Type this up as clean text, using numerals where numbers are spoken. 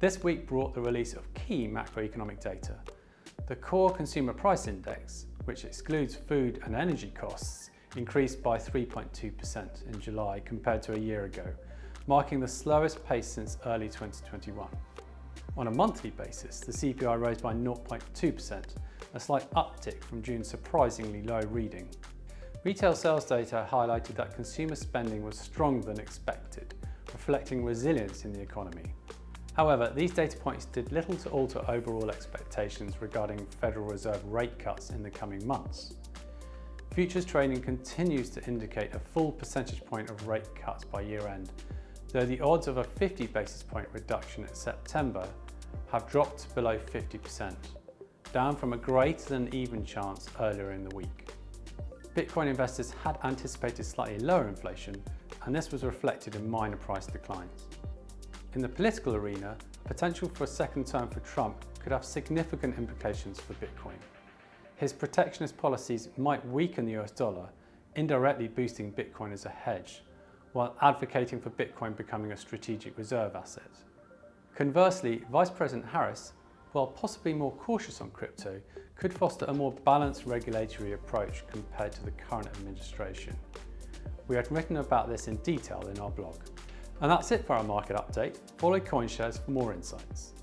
This week brought the release of key macroeconomic data. The core consumer price index, which excludes food and energy costs, increased by 3.2% in July compared to a year ago, marking the slowest pace since early 2021. On a monthly basis, the CPI rose by 0.2%, a slight uptick from June's surprisingly low reading. Retail sales data highlighted that consumer spending was stronger than expected, reflecting resilience in the economy. However, these data points did little to alter overall expectations regarding Federal Reserve rate cuts in the coming months. Futures trading continues to indicate a full percentage point of rate cuts by year end, though the odds of a 50 basis point reduction in September have dropped below 50%, down from a greater than even chance earlier in the week. Bitcoin investors had anticipated slightly lower inflation, and this was reflected in minor price declines. In the political arena, potential for a second term for Trump could have significant implications for Bitcoin. His protectionist policies might weaken the US dollar, indirectly boosting Bitcoin as a hedge, while advocating for Bitcoin becoming a strategic reserve asset. Conversely, Vice President Harris, while possibly more cautious on crypto, could foster a more balanced regulatory approach compared to the current administration. We had written about this in detail in our blog. And that's it for our market update. Follow CoinShares for more insights.